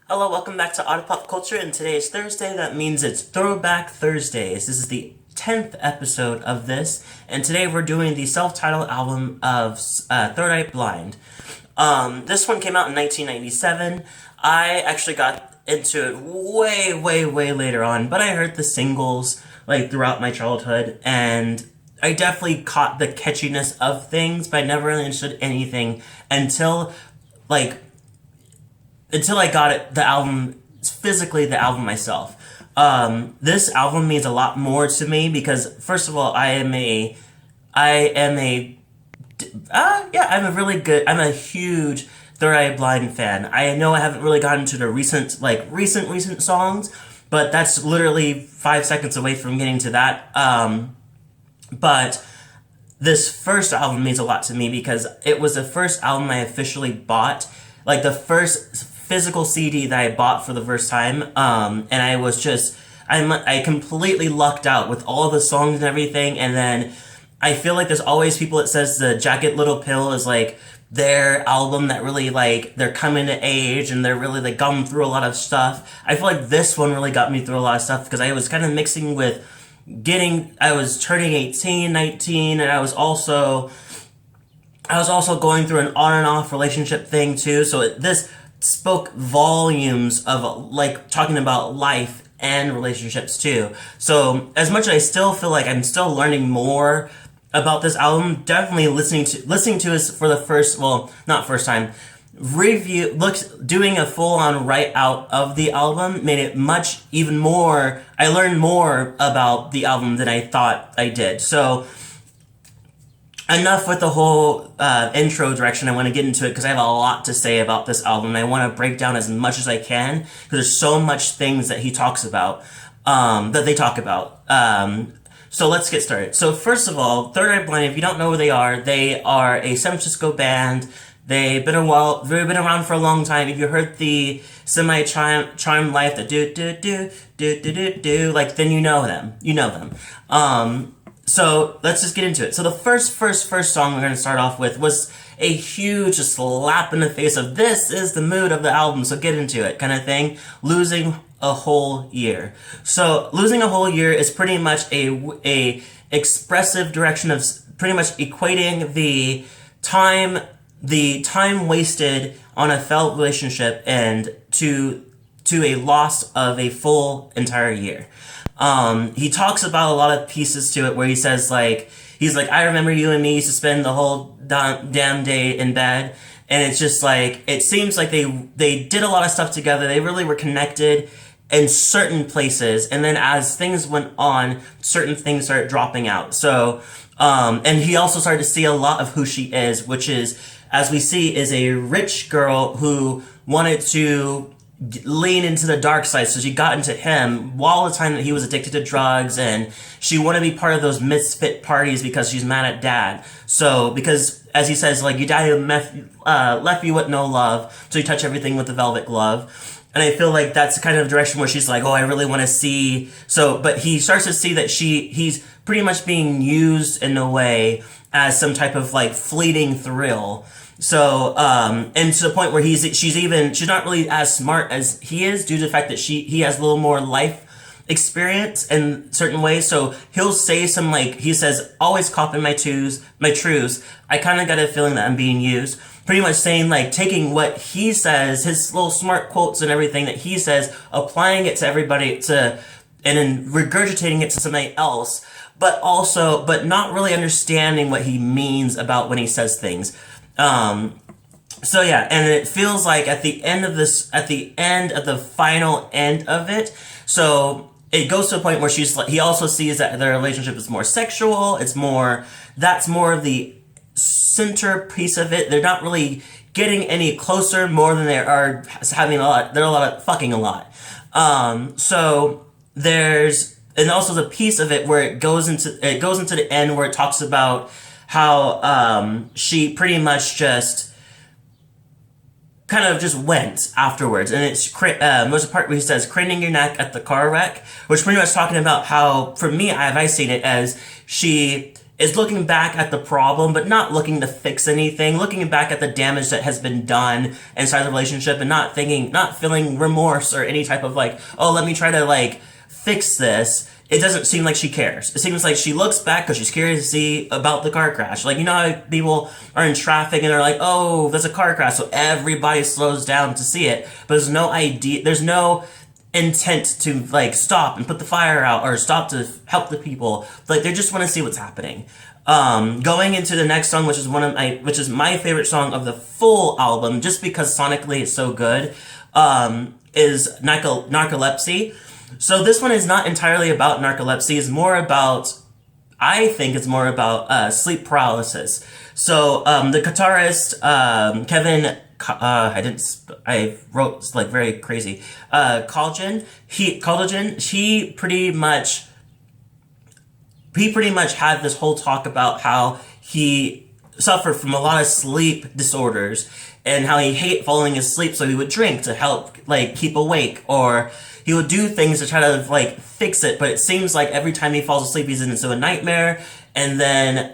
Hello, welcome back to Otter Pop Culture, and today is Thursday. That means it's Throwback Thursdays. This is the 10th episode of this, and today we're doing the self-titled album of Third Eye Blind. This one came out in 1997. I actually got into it way later on, but I heard the singles like throughout my childhood, and I definitely caught the catchiness of things, but I never really understood anything like until I got the album, physically the album myself. This album means a lot more to me because, first of all, I'm a huge Third Eye Blind fan. I know I haven't really gotten to the recent songs, but that's literally 5 seconds away from getting to that. But this first album means a lot to me because it was the first album I officially bought, like the first physical CD that I bought for the first time, and I completely lucked out with all the songs and everything. And then I feel like there's always people that says the Jagged Little Pill is like their album that really like they're coming to age and they're really like gone through a lot of stuff. I feel like this one really got me through a lot of stuff because I was kind of mixing with I was turning 18, 19, and I was also going through an on and off relationship thing too. So this spoke volumes of like talking about life and relationships too. So as much as I still feel like I'm still learning more about this album, definitely listening to this for the not first time, doing a full on write out of the album made it even more. I learned more about the album than I thought I did. So enough with the whole intro direction. I want to get into it because I have a lot to say about this album. And I want to break down as much as I can because there's so much things that he talks about, that they talk about. So let's get started. So first of all, Third Eye Blind, if you don't know who they are a San Francisco band. They've been around for a long time. If you heard the semi-charmed life, the do, like, then you know them. So let's just get into it. So the first song we're going to start off with was a huge slap in the face of this is the mood of the album, so get into it kind of thing. Losing a Whole Year. So Losing a Whole Year is pretty much a expressive direction of pretty much equating the time wasted on a failed relationship and to a loss of a full entire year. He talks about a lot of pieces to it where he says he's like, I remember you and me used to spend the whole damn day in bed. And it's just like, it seems like they did a lot of stuff together. They really were connected in certain places. And then as things went on, certain things started dropping out. So, and he also started to see a lot of who she is, which is, as we see, is a rich girl who wanted to lean into the dark side, so she got into him while the time that he was addicted to drugs, and she wanted to be part of those misfit parties because she's mad at dad. So because, as he says, like, your dad left you with no love, so you touch everything with the velvet glove. And I feel like that's the kind of direction where she's like, oh, I really want to see. So, but he starts to see that he's pretty much being used in a way as some type of like fleeting thrill. So, and to the point where she's not really as smart as he is due to the fact that he has a little more life experience in certain ways. So he'll say he says, always copping my truths. I kind of got a feeling that I'm being used. Pretty much saying like taking what he says, his little smart quotes and everything that he says, applying it to everybody and then regurgitating it to somebody else, but not really understanding what he means about when he says things. So yeah, and it feels like at the end of the final end of it, so it goes to a point where he also sees that their relationship is more sexual. That's more of the centerpiece of it. They're not really getting any closer more than they are having fucking a lot. So and also the piece of it where it goes into the end where it talks about how she pretty much just kind of just went afterwards, and there's a part where he says craning your neck at the car wreck, which pretty much talking about how, for me, I seen it as she is looking back at the problem, but not looking to fix anything, looking back at the damage that has been done inside the relationship and not feeling remorse or any type of like, oh, let me try to like fix this. It doesn't seem like she cares. It seems like she looks back because she's curious to see about the car crash. Like, you know how people are in traffic and they're like, oh, there's a car crash, so everybody slows down to see it. But there's no intent to like stop and put the fire out or stop to help the people. Like, they just want to see what's happening. Going into the next song, which is my favorite song of the full album, just because sonically it's so good, is Narcolepsy. So this one is not entirely about narcolepsy. I think it's more about sleep paralysis. So the guitarist Kevin, I wrote like very crazy. Colligan, he pretty much had this whole talk about how he suffered from a lot of sleep disorders and how he hated falling asleep, so he would drink to help like keep awake, or he would do things to try to like fix it, but it seems like every time he falls asleep he's into a nightmare. And then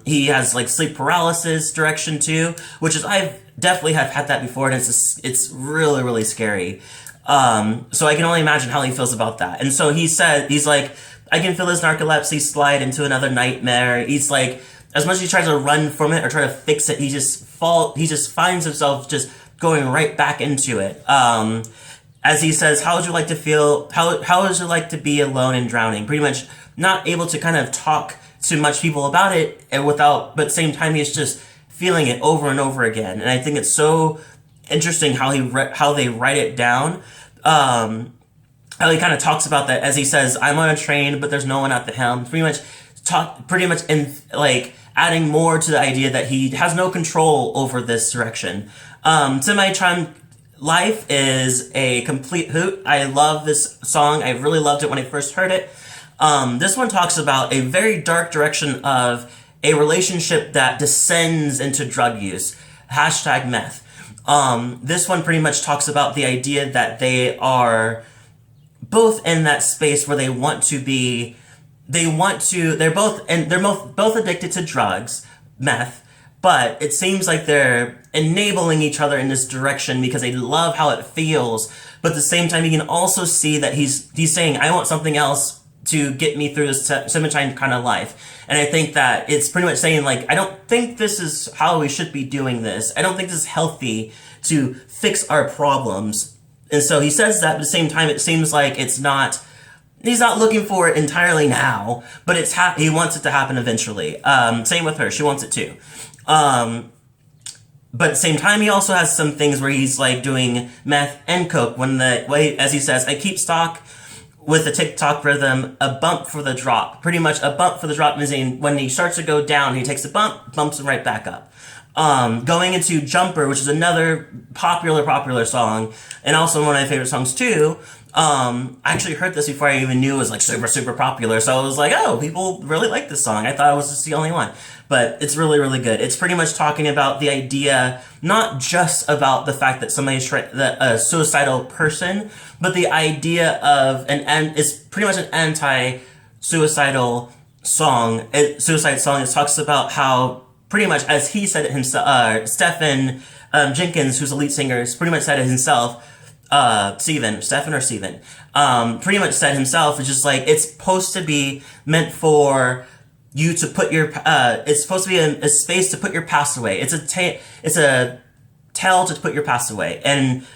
he has like sleep paralysis direction too, which is, I've definitely have had that before, and it's really, really scary. So I can only imagine how he feels about that. And so he's like, I can feel his narcolepsy slide into another nightmare. He's like, as much as he tries to run from it or try to fix it, he just finds himself just going right back into it. As he says, how would you like to feel, how would you like to be alone and drowning? Pretty much not able to kind of talk to much people about it, but at the same time, he's just feeling it over and over again. And I think it's so interesting how they write it down. How he kind of talks about that, as he says, I'm on a train, but there's no one at the helm. Pretty much in like adding more to the idea that he has no control over this direction. Semi-Time Life is a complete hoot. I love this song. I really loved it when I first heard it. This one talks about a very dark direction of a relationship that descends into drug use. #meth. This one pretty much talks about the idea that they are both in that space where they're both addicted to drugs, meth, but it seems like they're enabling each other in this direction because they love how it feels. But at the same time, you can also see that he's saying, I want something else to get me through this semi-time kind of life. And I think that it's pretty much saying, like, I don't think this is how we should be doing this. I don't think this is healthy to fix our problems. And so he says that, but at the same time, it seems like he's not looking for it entirely now, but he wants it to happen eventually. Same with her. She wants it too. But at the same time, he also has some things where he's like doing meth and coke as he says, I keep stock with the TikTok rhythm, a bump for the drop. Pretty much a bump for the drop means when he starts to go down, he takes a bumps him right back up. Going into Jumper, which is another popular song, and also one of my favorite songs too. I actually heard this before I even knew it was like super, super popular. So I was like, oh, people really like this song. I thought I was just the only one. But it's really, really good. It's pretty much talking about the idea, not just about the fact that somebody's a suicidal person, but the idea of it's pretty much an anti-suicidal song. Suicide song. It talks about how, pretty much, as he said it himself, Stephen Jenkins, who's the lead singer, pretty much said it himself. Stephen or Steven, pretty much said himself, it's just like, it's supposed to be meant for you to put your, it's supposed to be a space to put your past away. It's a tale to put your past away. And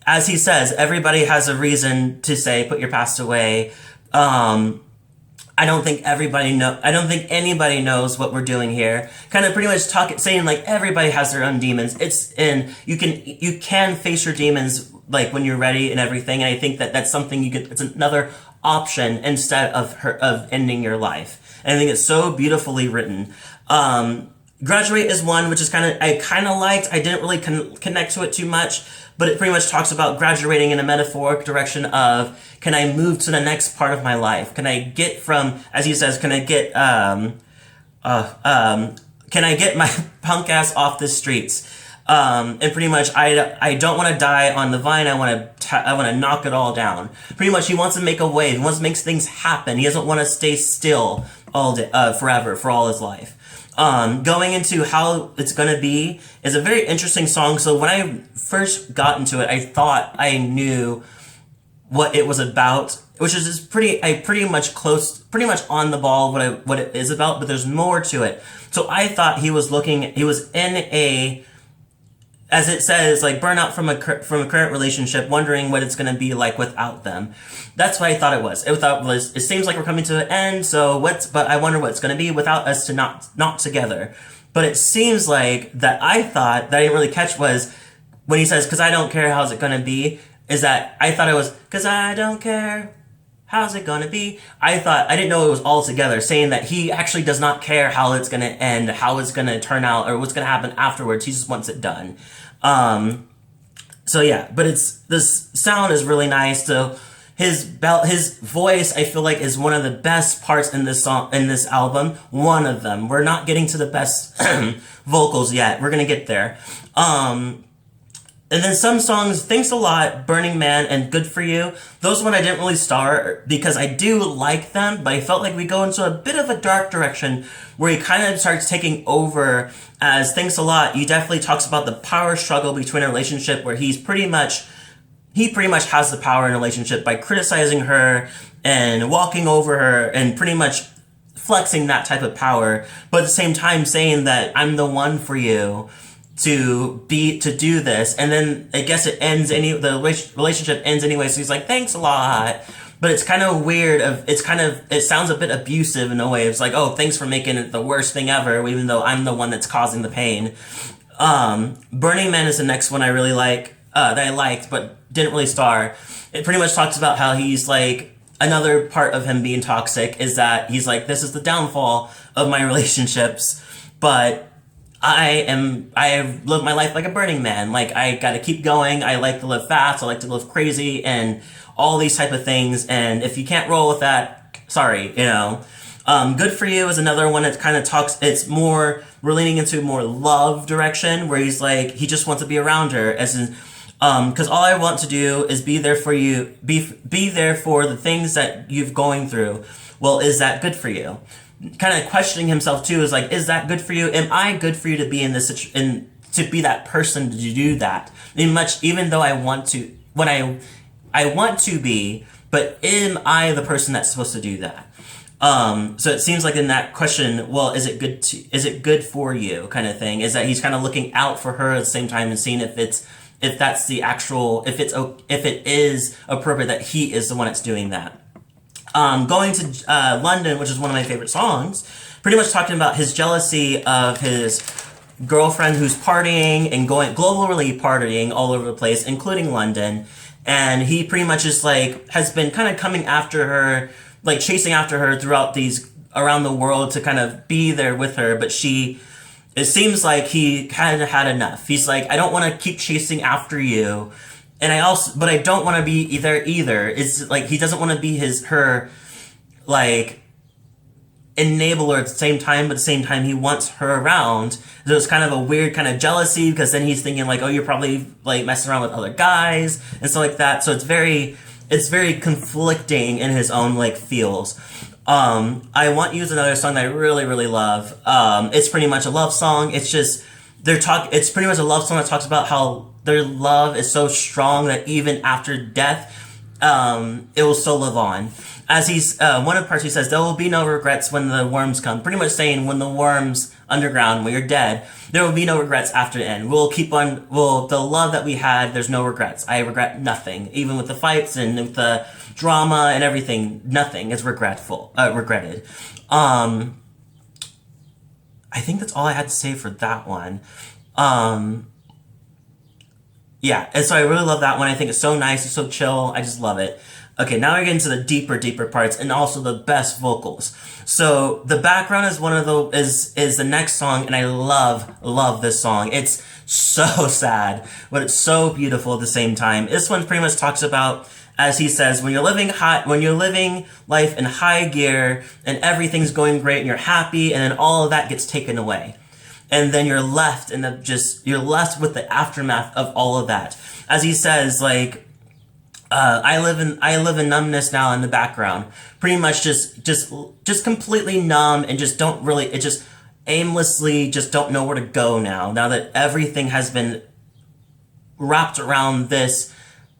as he says, everybody has a reason to say, put your past away. I don't think anybody knows what we're doing here. Kind of pretty much saying like everybody has their own demons. You can face your demons like when you're ready and everything. And I think that's something it's another option instead of ending your life. And I think it's so beautifully written. Graduate is one which is I kind of liked. I didn't really connect to it too much, but it pretty much talks about graduating in a metaphoric direction of, can I move to the next part of my life? Can I get from, as he says, can I get my punk ass off the streets? And pretty much, I don't want to die on the vine. I want to I want to knock it all down. Pretty much, he wants to make a wave. He wants to make things happen. He doesn't want to stay still all day, forever, for all his life. Going into how it's gonna be is a very interesting song. So when I first got into it, I thought I knew what it was about, which is just pretty much on the ball what it is about, but there's more to it. So I thought he was in a, as it says, like burnout from a current relationship, wondering what it's going to be like without them. That's what I thought it was. It seems like we're coming to an end, but I wonder what it's going to be without us to not together. But it seems like that I thought that I didn't really catch was when he says, 'cause I don't care how's it going to be, is that I thought it was, 'cause I don't care how's it gonna be. I didn't know it was all together, saying that he actually does not care how it's gonna end, how it's gonna turn out, or what's gonna happen afterwards. He just wants it done. So yeah, but this sound is really nice. So his voice, I feel like, is one of the best parts in this album. One of them. We're not getting to the best vocals yet. We're gonna get there. And then some songs, Thanks a Lot, Burning Man, and Good For You. Those one I didn't really start because I do like them, but I felt like we go into a bit of a dark direction where he kind of starts taking over. As Thanks a Lot, he definitely talks about the power struggle between a relationship where he pretty much has the power in a relationship by criticizing her and walking over her and pretty much flexing that type of power, but at the same time saying that I'm the one for you to do this. And then I guess the relationship ends anyway, so he's like, thanks a lot. But it's kind of weird. It sounds a bit abusive in a way. It's like, oh, thanks for making it the worst thing ever, even though I'm the one that's causing the pain. Burning Man is the next one I really like, that I liked, but didn't really star. It pretty much talks about how he's like, another part of him being toxic is that he's like, this is the downfall of my relationships, but I live my life like a Burning Man. Like, I gotta keep going. I like to live fast. I like to live crazy and all these type of things. And if you can't roll with that, sorry, Good For You is another one that kind of talks, we're leaning into more love direction where he's like, he just wants to be around her as in, cause all I want to do is be there for you, be there for the things that you've going through. Well, is that good for you? Kind of questioning himself too, is like, is that good for you? Am I good for you to be in this to be that person to do that? Even though I want to, I want to be, but am I the person that's supposed to do that? So it seems like in that question, well, is it good for you kind of thing? Is that he's kind of looking out for her at the same time and seeing if it is appropriate that he is the one that's doing that. Going to London, which is one of my favorite songs, pretty much talking about his jealousy of his girlfriend who's partying and globally partying all over the place, including London. And he pretty much is like, has been kind of coming after her, like chasing after her around the world to kind of be there with her. But it seems like he kind of had enough. He's like, I don't want to keep chasing after you. But I don't want to be either. It's like, he doesn't want to be her, like, enabler at the same time, but at the same time, he wants her around. So it's kind of a weird kind of jealousy, because then he's thinking, like, oh, you're probably, like, messing around with other guys, and stuff like that. So it's very conflicting in his own, like, feels. I Want You is another song that I really, really love. It's pretty much a love song. It's just, it's pretty much a love song that talks about how their love is so strong that even after death, it will still live on. As one of the parts he says, there will be no regrets when the worms come. Pretty much saying when the worms underground, when you're dead, there will be no regrets after the end. The love that we had, there's no regrets. I regret nothing. Even with the fights and with the drama and everything, nothing is regretted. I think that's all I had to say for that one. Yeah, and so I really love that one. I think it's so nice, it's so chill. I just love it. Okay, now we get into the deeper parts and also the best vocals. So the background is is the next song, and I love this song. It's so sad, but it's so beautiful at the same time. This one pretty much talks about, as he says, when you're living life in high gear and everything's going great and you're happy, and then all of that gets taken away. And then you're left with the aftermath of all of that. As he says, like, I live in numbness now in the background. Pretty much just completely numb and just don't really it just aimlessly just don't know where to go now. Now that everything has been wrapped around this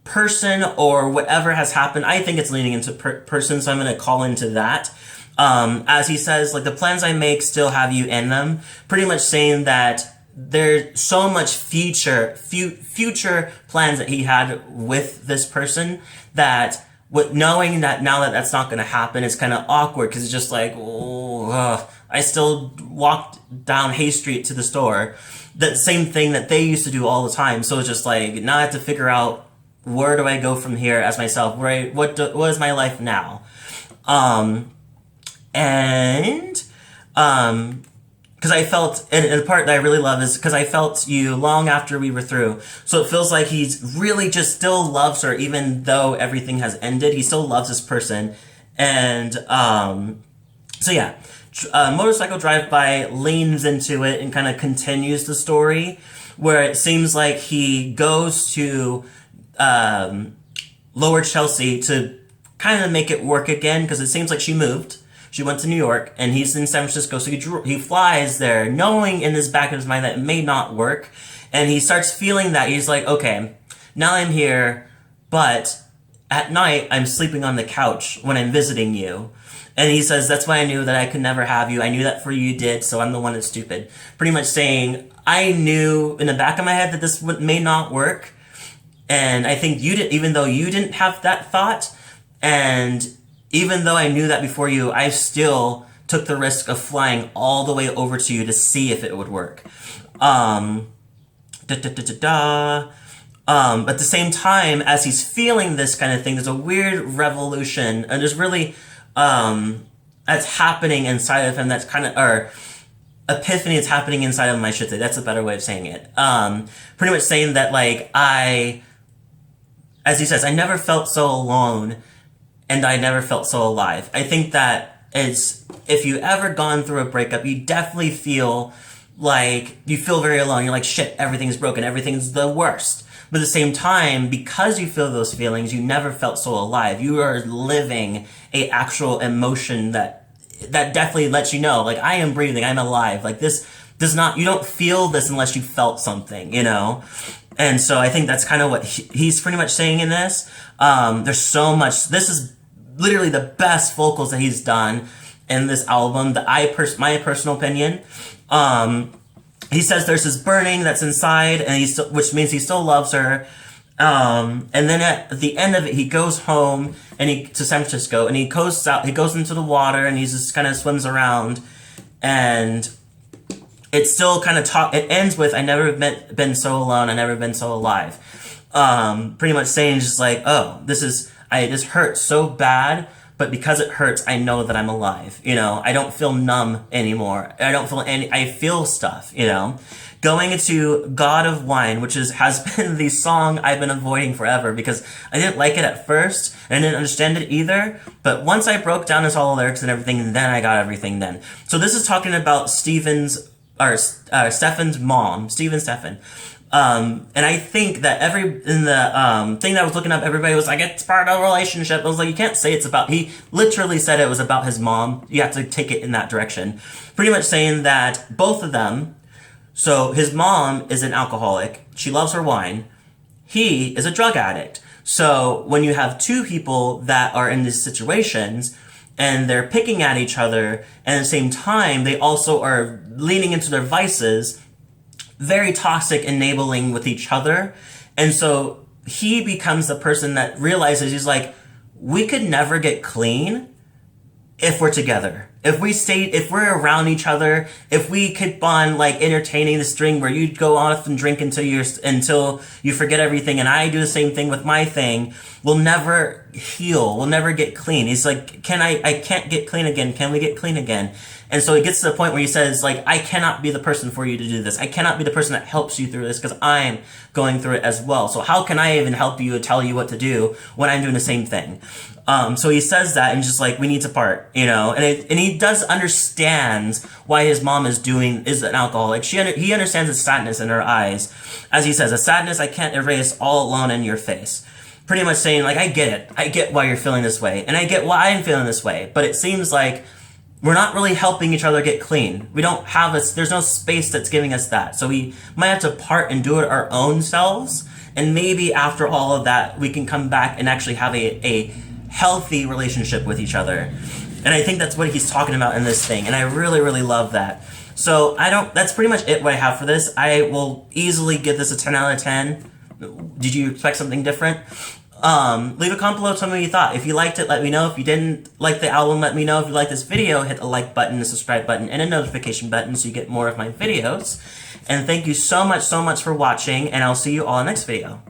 person or whatever has happened. I think it's leaning into person, so I'm going to call into that. As he says, like the plans I make still have you in them. Pretty much saying that there's so much future plans that he had with this person that with knowing that now that that's not going to happen, it's kind of awkward because it's just like, I still walked down Hay Street to the store. That same thing that they used to do all the time. So it's just like, now I have to figure out where do I go from here as myself? What is my life now? Because I felt, and the part that I really love is because I felt you long after we were through. So it feels like he's really just still loves her, even though everything has ended. He still loves this person. And so yeah, motorcycle drive-by leans into it and kind of continues the story, where it seems like he goes to Lower Chelsea to kind of make it work again, because it seems like she moved. She went to New York, and he's in San Francisco, so he flies there, knowing in his back of his mind that it may not work, and he starts feeling that. He's like, okay, now I'm here, but at night, I'm sleeping on the couch when I'm visiting you. And he says, that's why I knew that I could never have you. I knew that for you did, so I'm the one that's stupid. Pretty much saying, I knew in the back of my head that this may not work, and I think you did, even though you didn't have that thought, and even though I knew that before you, I still took the risk of flying all the way over to you to see if it would work. But at the same time, as he's feeling this kind of thing, there's a weird revolution, and there's really, that's happening inside of him that's kind of, or epiphany is happening inside of him, I should say. That's a better way of saying it. Pretty much saying that, like, as he says, I never felt so alone, and I never felt so alive. I think that if you ever gone through a breakup, you definitely feel like you feel very alone. You're like, shit, everything's broken, everything's the worst. But at the same time, because you feel those feelings, you never felt so alive. You are living a actual emotion that definitely lets you know, like, I am breathing, I'm alive. Like, this does not, you don't feel this unless you felt something, you know? And so I think that's kind of what he's pretty much saying in this. There's so much, this is literally the best vocals that he's done in this album, my personal opinion. He says there's this burning that's inside, and which means he still loves her. And then at the end of it, he goes home to San Francisco, and he goes out, he goes into the water, and he just kind of swims around, and it still kind of it ends with, I never been so alone, I never been so alive. Pretty much saying just like, oh, this hurts so bad, but because it hurts, I know that I'm alive, you know? I don't feel numb anymore. I feel stuff, you know? Going into God of Wine, which has been the song I've been avoiding forever because I didn't like it at first, and I didn't understand it either, but once I broke down his all lyrics and everything, then I got everything then. So this is talking about Stefan's mom, Stefan. And I think that in the thing that I was looking up, everybody was like, it's part of a relationship. I was like, you can't say it's about, he literally said it was about his mom. You have to take it in that direction. Pretty much saying that both of them, so his mom is an alcoholic. She loves her wine. He is a drug addict. So when you have two people that are in these situations and they're picking at each other, and at the same time, they also are leaning into their vices, very toxic, enabling with each other. And so he becomes the person that realizes, he's like, we could never get clean if we're together. If we're around each other, if we keep on like entertaining the string where you go off and drink until you forget everything, and I do the same thing with my thing, we'll never heal. We'll never get clean. He's like, I can't get clean again. Can we get clean again? And so he gets to the point where he says, like, I cannot be the person for you to do this. I cannot be the person that helps you through this because I'm going through it as well. So how can I even help you and tell you what to do when I'm doing the same thing? So he says that and just like, we need to part, you know, and he does understand why his mom is an alcoholic. He understands the sadness in her eyes. As he says, a sadness I can't erase all alone in your face. pretty much saying, like, I get it. I get why you're feeling this way, and I get why I'm feeling this way, but it seems like we're not really helping each other get clean. We don't have there's no space that's giving us that. So we might have to part and do it our own selves, and maybe after all of that, we can come back and actually have a healthy relationship with each other. And I think that's what he's talking about in this thing, and I really, really love that. So that's pretty much it what I have for this. I will easily give this a 10 out of 10. Did you expect something different? Leave a comment below, tell me what you thought. If you liked it, let me know. If you didn't like the album, let me know. If you like this video, hit the like button, the subscribe button, and a notification button so you get more of my videos. And thank you so much for watching, and I'll see you all in the next video.